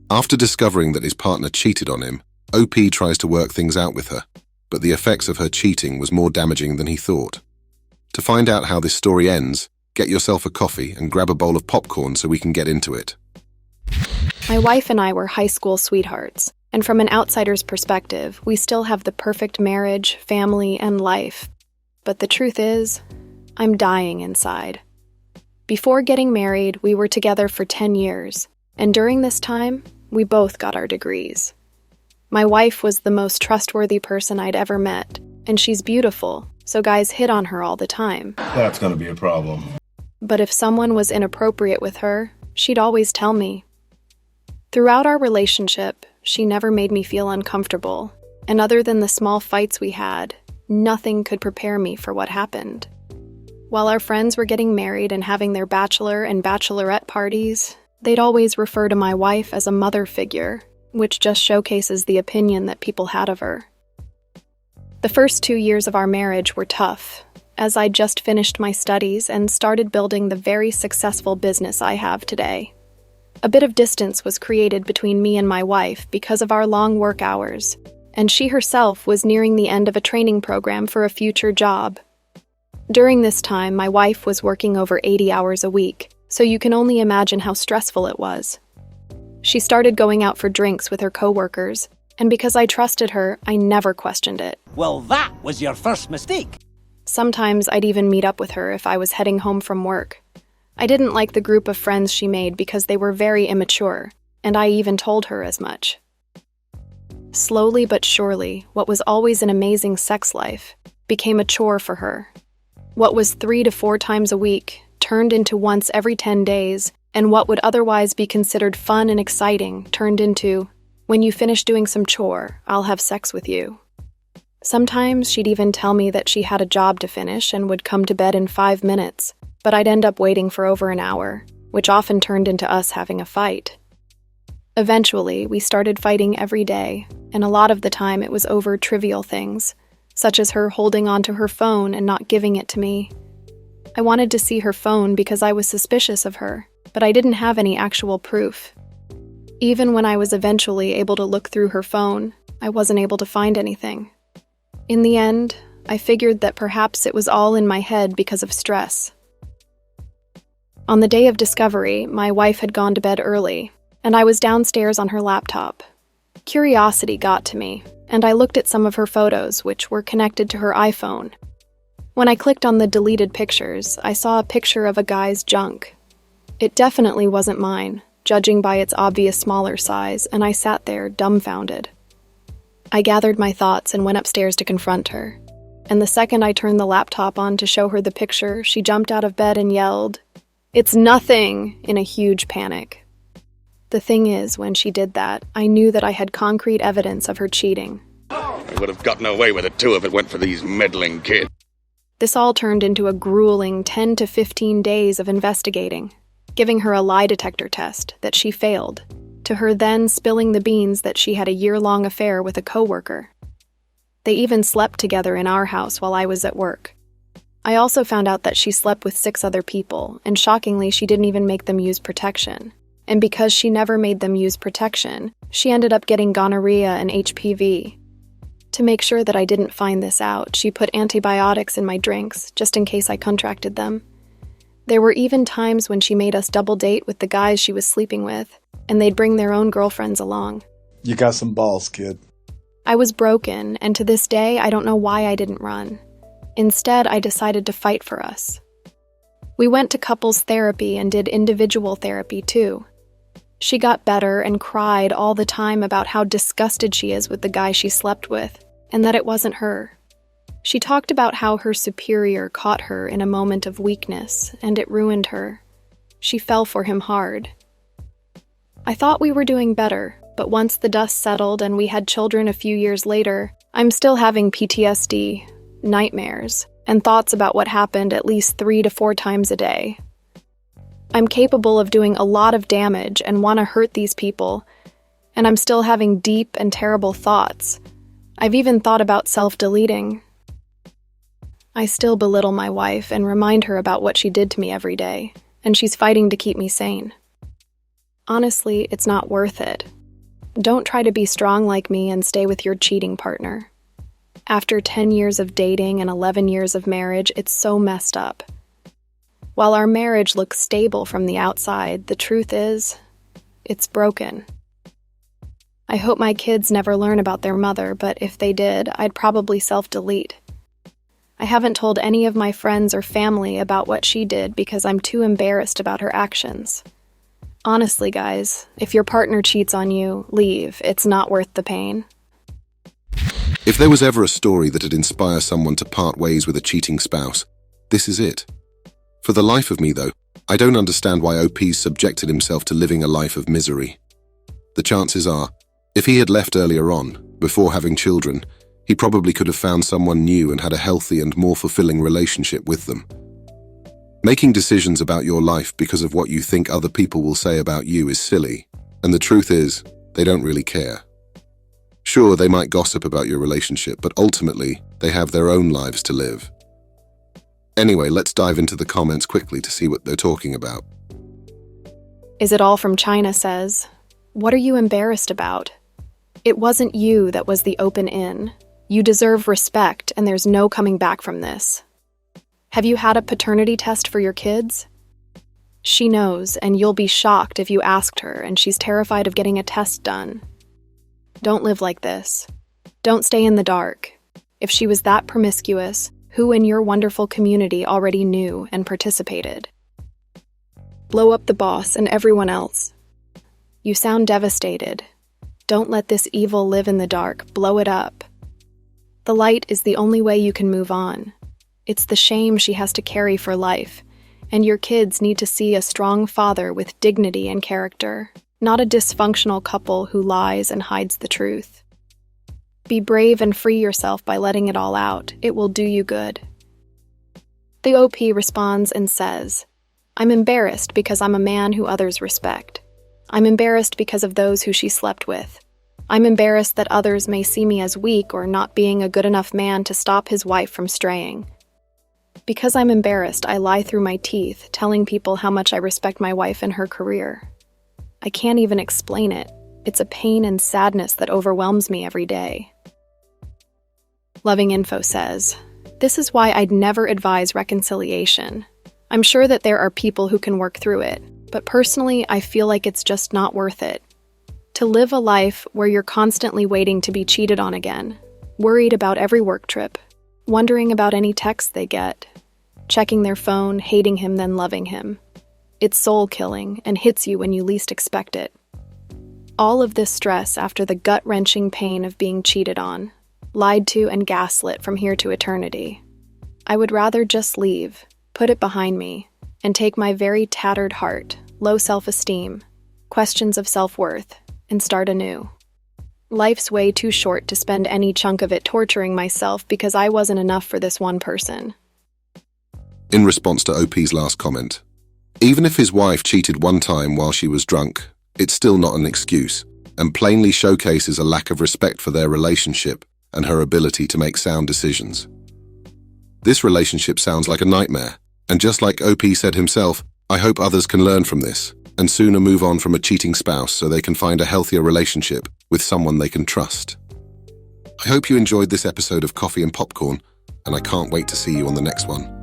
After discovering that his partner cheated on him, OP tries to work things out with her, but the effects of her cheating was more damaging than he thought. To find out how this story ends, get yourself a coffee and grab a bowl of popcorn so we can get into it. My wife and I were high school sweethearts, and from an outsider's perspective, we still have the perfect marriage, family, and life. But the truth is, I'm dying inside. Before getting married, we were together for 10 years, and during this time, we both got our degrees. My wife was the most trustworthy person I'd ever met, and she's beautiful, so guys hit on her all the time. That's gonna be a problem. But if someone was inappropriate with her, she'd always tell me. Throughout our relationship, she never made me feel uncomfortable, and other than the small fights we had, nothing could prepare me for what happened. While our friends were getting married and having their bachelor and bachelorette parties, they'd always refer to my wife as a mother figure, which just showcases the opinion that people had of her. The first 2 years of our marriage were tough, as I just finished my studies and started building the very successful business I have today. A bit of distance was created between me and my wife because of our long work hours, and she herself was nearing the end of a training program for a future job. During this time, my wife was working over 80 hours a week, so you can only imagine how stressful it was. She started going out for drinks with her coworkers, and because I trusted her, I never questioned it. Well, that was your first mistake. Sometimes I'd even meet up with her if I was heading home from work. I didn't like the group of friends she made because they were very immature, and I even told her as much. Slowly but surely, what was always an amazing sex life became a chore for her. What was 3 to 4 times a week turned into once every 10 days, and what would otherwise be considered fun and exciting turned into, when you finish doing some chore, I'll have sex with you. Sometimes she'd even tell me that she had a job to finish and would come to bed in 5 minutes, but I'd end up waiting for over an hour, which often turned into us having a fight. Eventually, we started fighting every day, and a lot of the time it was over trivial things, such as her holding onto her phone and not giving it to me. I wanted to see her phone because I was suspicious of her, but I didn't have any actual proof. Even when I was eventually able to look through her phone, I wasn't able to find anything. In the end, I figured that perhaps it was all in my head because of stress. On the day of discovery, my wife had gone to bed early, and I was downstairs on her laptop. Curiosity got to me, and I looked at some of her photos, which were connected to her iPhone. When I clicked on the deleted pictures, I saw a picture of a guy's junk. It definitely wasn't mine, judging by its obvious smaller size, and I sat there dumbfounded. I gathered my thoughts and went upstairs to confront her, and the second I turned the laptop on to show her the picture, she jumped out of bed and yelled, "It's nothing!" in a huge panic. The thing is, when she did that, I knew that I had concrete evidence of her cheating. I would have gotten away with it too if it weren't for these meddling kids. This all turned into a grueling 10 to 15 days of investigating, giving her a lie detector test that she failed, to her then spilling the beans that she had a year-long affair with a coworker. They even slept together in our house while I was at work. I also found out that she slept with 6 other people, and shockingly, she didn't even make them use protection. And because she never made them use protection, she ended up getting gonorrhea and HPV. To make sure that I didn't find this out, she put antibiotics in my drinks, just in case I contracted them. There were even times when she made us double date with the guys she was sleeping with, and they'd bring their own girlfriends along. You got some balls, kid. I was broken, and to this day, I don't know why I didn't run. Instead, I decided to fight for us. We went to couples therapy and did individual therapy too. She got better and cried all the time about how disgusted she is with the guy she slept with, and that it wasn't her. She talked about how her superior caught her in a moment of weakness, and it ruined her. She fell for him hard. I thought we were doing better, but once the dust settled and we had children a few years later, I'm still having PTSD, nightmares, and thoughts about what happened at least 3 to 4 times a day. I'm capable of doing a lot of damage and want to hurt these people, and I'm still having deep and terrible thoughts. I've even thought about self-deleting. I still belittle my wife and remind her about what she did to me every day, and she's fighting to keep me sane. Honestly, it's not worth it. Don't try to be strong like me and stay with your cheating partner. After 10 years of dating and 11 years of marriage, it's so messed up. While our marriage looks stable from the outside, the truth is, it's broken. I hope my kids never learn about their mother, but if they did, I'd probably self-delete. I haven't told any of my friends or family about what she did because I'm too embarrassed about her actions. Honestly, guys, if your partner cheats on you, leave. It's not worth the pain. If there was ever a story that'd inspire someone to part ways with a cheating spouse, this is it. For the life of me, though, I don't understand why OP's subjected himself to living a life of misery. The chances are, if he had left earlier on, before having children, he probably could have found someone new and had a healthy and more fulfilling relationship with them. Making decisions about your life because of what you think other people will say about you is silly, and the truth is, they don't really care. Sure, they might gossip about your relationship, but ultimately, they have their own lives to live. Anyway, let's dive into the comments quickly to see what they're talking about. Is It All From China says, "What are you embarrassed about? It wasn't you that was the open in. You deserve respect, and there's no coming back from this. Have you had a paternity test for your kids? She knows, and you'll be shocked if you asked her, and she's terrified of getting a test done. Don't live like this. Don't stay in the dark. If she was that promiscuous, who in your wonderful community already knew and participated? Blow up the boss and everyone else. You sound devastated. Don't let this evil live in the dark. Blow it up. The light is the only way you can move on. It's the shame she has to carry for life, and your kids need to see a strong father with dignity and character, not a dysfunctional couple who lies and hides the truth. Be brave and free yourself by letting it all out. It will do you good." The OP responds and says, "I'm embarrassed because I'm a man who others respect. I'm embarrassed because of those who she slept with. I'm embarrassed that others may see me as weak or not being a good enough man to stop his wife from straying. Because I'm embarrassed, I lie through my teeth, telling people how much I respect my wife and her career. I can't even explain it. It's a pain and sadness that overwhelms me every day." Loving Info says, "This is why I'd never advise reconciliation. I'm sure that there are people who can work through it, but personally, I feel like it's just not worth it. To live a life where you're constantly waiting to be cheated on again, worried about every work trip, wondering about any texts they get, checking their phone, hating him, then loving him. It's soul-killing and hits you when you least expect it. All of this stress after the gut-wrenching pain of being cheated on, lied to and gaslit from here to eternity. I would rather just leave, put it behind me, and take my very tattered heart, low self-esteem, questions of self-worth, and start anew. Life's way too short to spend any chunk of it torturing myself because I wasn't enough for this one person." In response to OP's last comment, even if his wife cheated one time while she was drunk, it's still not an excuse, and plainly showcases a lack of respect for their relationship and her ability to make sound decisions. This relationship sounds like a nightmare, and just like OP said himself, I hope others can learn from this, and sooner move on from a cheating spouse so they can find a healthier relationship with someone they can trust. I hope you enjoyed this episode of Coffee and Popcorn, and I can't wait to see you on the next one.